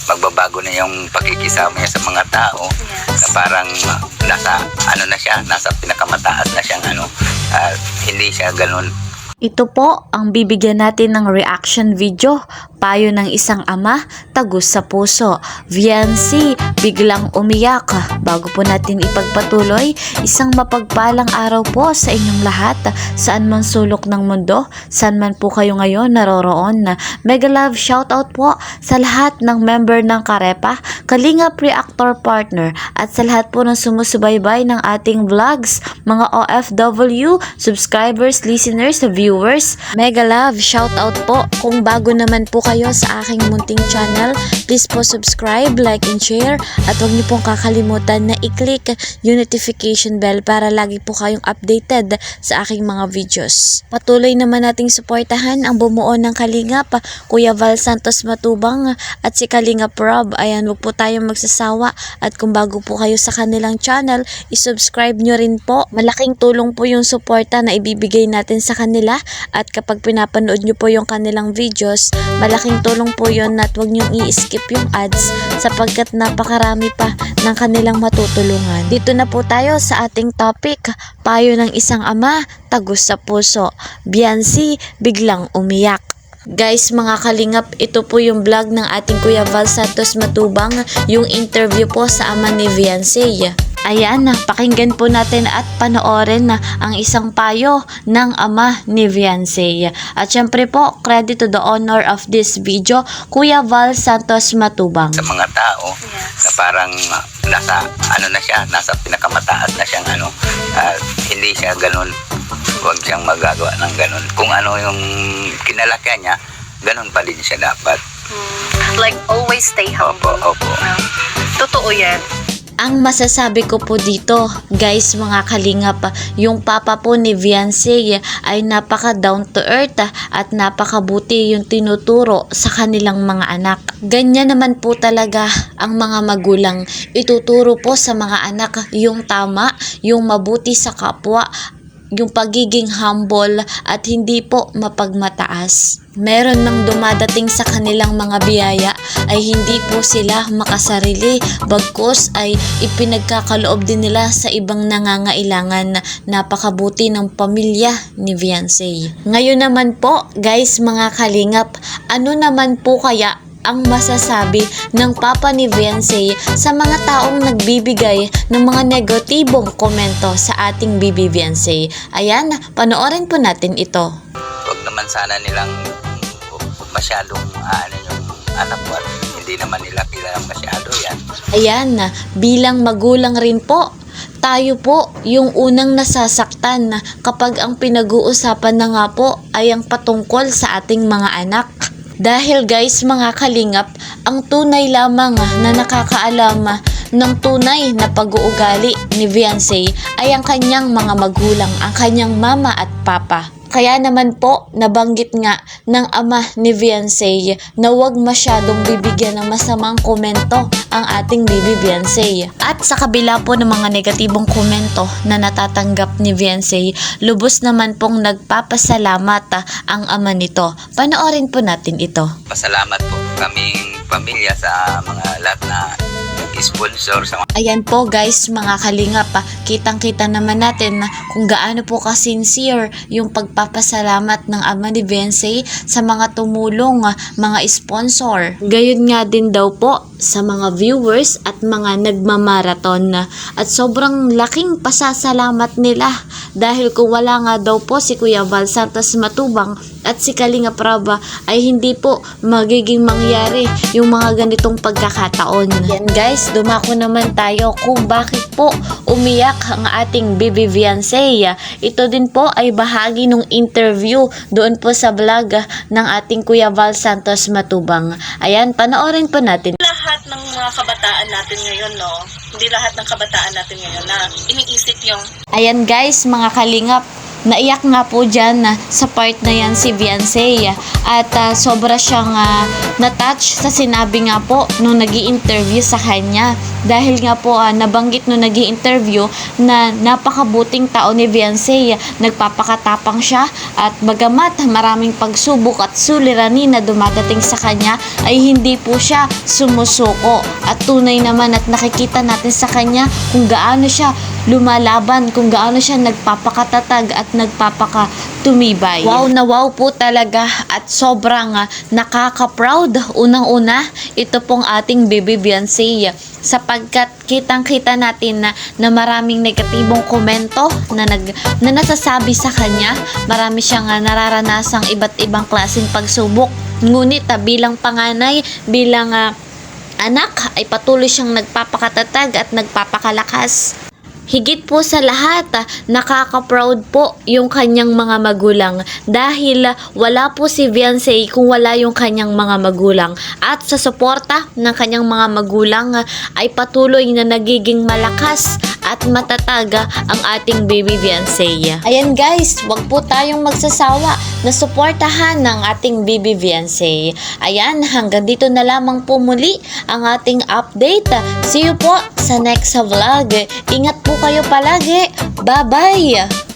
magbabago na yung pakikisama niya sa mga tao. Na parang nasa nasa pinakamataas na siyang hindi siya ganun. Ito po ang bibigyan natin ng reaction video. Payo ng isang ama, tagus sa puso. Viancy, biglang umiyak. Bago po natin ipagpatuloy, isang mapagpalang araw po sa inyong lahat. Saan man sulok ng mundo, saan man po kayo ngayon naroroon. Mega love shoutout po sa lahat ng member ng Karepa, Kalingap Reactor Partner, at sa lahat po ng sumusubaybay ng ating vlogs, mga OFW, subscribers, listeners, viewers. Mega love shoutout po. Kung bago naman po kayo sa aking munting channel, please po subscribe, like, and share, at huwag niyo pong kakalimutan na i-click yung notification bell para lagi po kayong updated sa aking mga videos. Patuloy naman nating suportahan ang bumuo ng Kalingap, Kuya Val Santos Matubang at si Kalingap Rob. Ayan, huwag po tayong magsasawa, at kung bago po kayo sa kanilang channel, isubscribe nyo rin po. Malaking tulong po yung suporta na ibibigay natin sa kanila, at kapag pinapanood nyo po yung kanilang videos, malaking tulong po yun, at huwag nyong i-skip yung ads sapagkat napakarami pa ng kanilang matutulungan. Dito na po tayo sa ating topic, payo ng isang ama, tagus sa puso. Viancy, biglang umiyak. Guys, mga kalingap, ito po yung vlog ng ating Kuya Val Santos Matubang, yung interview po sa ama ni Viancy. Ayan, pakinggan po natin at panoorin ang isang payo ng ama ni Viancy. At syempre po, credit to the owner of this video, Kuya Val Santos Matubang. Sa mga tao, na parang nasa pinakamataas na siyang hindi siya ganun. Huwag siyang magagawa ng ganun. Kung ano yung kinalakihan niya, ganun pa din siya dapat. Like, always stay humble. Opo. Totoo yan. Ang masasabi ko po dito, guys, mga kalingap, yung papa po ni Viancy ay napaka down to earth at napakabuti yung tinuturo sa kanilang mga anak. Ganyan naman po talaga ang mga magulang. Ituturo po sa mga anak yung tama, yung mabuti sa kapwa, yung pagiging humble at hindi po mapagmataas. Meron nang dumadating sa kanilang mga biyaya ay hindi po sila makasarili, bagkus ay ipinagkakaloob din nila sa ibang nangangailangan. Napakabuti ng pamilya ni Viancy. Ngayon naman po, guys, mga kalingap, ano naman po kaya ang masasabi ng papa ni Viancy sa mga taong nagbibigay ng mga negatibong komento sa ating Bibi Viancy? Ayan, panoorin po natin ito. Huwag naman sana nilang masyadong yung anak ko, at hindi naman nila kilala masyado yan. Ayan, bilang magulang rin po, tayo po yung unang nasasaktan kapag ang pinag-uusapan na nga po ay ang patungkol sa ating mga anak. Dahil guys, mga kalingap, ang tunay lamang na nakakaalam ng tunay na pag-uugali ni Viancy ay ang kanyang mga magulang, ang kanyang mama at papa. Kaya naman po, nabanggit nga ng ama ni Viancy na huwag masyadong bibigyan ng masamang komento ang ating Bibi Viancy. At sa kabila po ng mga negatibong komento na natatanggap ni Viancy, lubos naman pong nagpapasalamat ang ama nito. Panoorin po natin ito. Pasalamat po kaming pamilya sa mga lahat na sponsor sa Ayan po guys, mga kalingap, kitang-kita naman natin kung gaano po ka-sincere yung pagpapasalamat ng ama ni Viancy sa mga tumulong, mga sponsor. Gayon nga din daw po sa mga viewers at mga nagmamaraton, at sobrang laking pasasalamat nila dahil kung wala nga daw po si Kuya Val Santos Matubang at si Kalingap Rob ay hindi po magiging mangyari yung mga ganitong pagkakataon. Yan guys, dumako naman tayo kung bakit po umiyak ang ating Bibi Viancy. Ito din po ay bahagi ng interview doon po sa vlog ng ating Kuya Val Santos Matubang. Ayan, panoorin po natin. Lahat ng mga kabataan natin ngayon, no? Hindi lahat ng kabataan natin ngayon na iniisip yung Ayan guys, mga kalingap, naiyak nga po dyan sa part na yan si Viancy, at sobra siyang na-touch sa sinabi nga po nung nag-i-interview sa kanya Dahil nga po nabanggit no nag-i-interview na napakabuting tao ni Viancy, nagpapakatapang siya at bagamat maraming pagsubok at suliranin na dumadating sa kanya ay hindi po siya sumusuko at tunay naman at nakikita natin sa kanya kung gaano siya lumalaban, kung gaano siya nagpapakatatag at nagpapakatumibay. Wow na wow po talaga at sobrang nakaka-proud. Unang-una, ito pong ating baby Viancy sapagkat kitang-kita natin na maraming negatibong komento na nasasabi sa kanya. Marami siyang nararanasang iba't ibang klaseng pagsubok. Ngunit bilang panganay, bilang anak ay patuloy siyang nagpapakatatag at nagpapakalakas. Higit po sa lahat, nakaka-proud po yung kanyang mga magulang dahil wala po si Viancy kung wala yung kanyang mga magulang. At sa suporta ng kanyang mga magulang ay patuloy na nagiging malakas at matatag ang ating baby Viancy. Ayan guys, wag po tayong magsasawa na suportahan ng ating baby Viancy. Ayan, hanggang dito na lamang po muli ang ating update. See you po sa next vlog. Ingat po kayo palagi. Bye-bye!